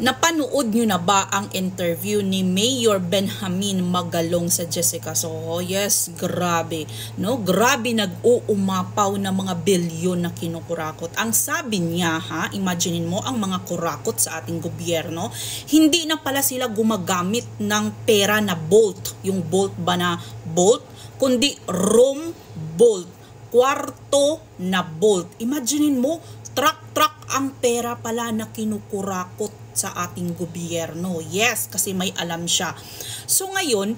Napanood nyo na ba ang interview ni Mayor Benjamin Magalong sa Jessica Soho? Yes, grabe. No? Grabe nag-uumapaw na mga bilyon na kinukurakot. Ang sabi niya, imaginein mo ang mga kurakot sa ating gobyerno, hindi na pala sila gumagamit ng pera na bolt. Yung bolt ba na bolt? Kundi room bolt. Kwarto na bolt. Imaginein mo, truck ang pera pala na kinukurakot sa ating gobyerno. Yes, kasi may alam siya. So ngayon,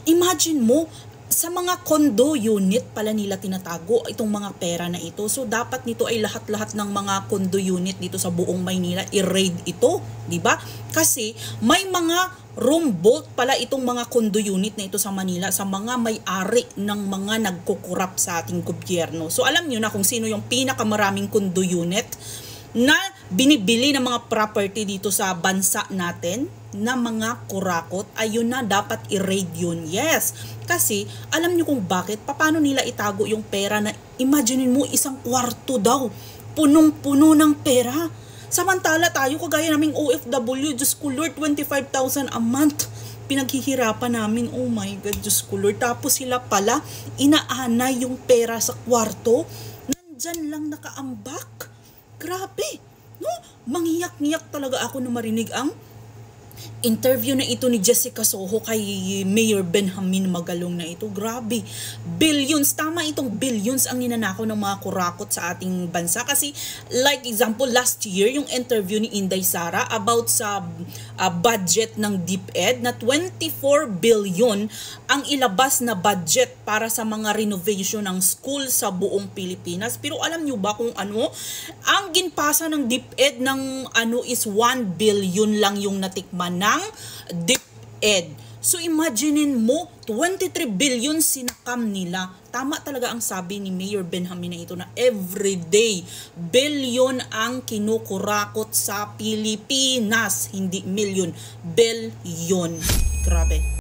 imagine mo, sa mga condo unit pala nila tinatago itong mga pera na ito. So dapat nito ay lahat-lahat ng mga condo unit dito sa buong Maynila i-raid ito, di ba? Kasi may mga room bolt pala itong mga condo unit na ito sa Manila sa mga may-ari ng mga nagkukurap sa ating gobyerno. So alam niyo na kung sino yung pinakamaraming condo unit na binibili ng mga property dito sa bansa natin na mga kurakot, ayun na dapat i-raid yun. Yes, kasi alam niyo kung bakit, paano nila itago yung pera na imaginein mo isang kwarto daw, punong-puno ng pera. Samantala tayo, kagaya naming OFW, Diyos ko Lord, 25,000 a month. Pinaghihirapan namin, oh my God, Diyos ko Lord. Tapos sila pala, inaanay yung pera sa kwarto, nandyan lang nakaambak. Grabe, no? Manghiyak-ngiyak talaga ako na marinig ang interview na ito ni Jessica Soho kay Mayor Benjamin Magalong na ito. Grabe, billions, tama itong billions ang ninanakaw ng mga kurakot sa ating bansa. Kasi like example, last year yung interview ni Inday Sara about sa budget ng DepEd na 24 billion ang ilabas na budget para sa mga renovation ng school sa buong Pilipinas. Pero alam nyo ba kung ano? Ang ginpasa ng DepEd ng is 1 billion lang yung natikman ng DepEd. So imaginein mo, 23 billion sinakam nila. Tama talaga ang sabi ni Mayor Benjamin na ito na everyday billion ang kinukurakot sa Pilipinas. Hindi million, billion. Grabe.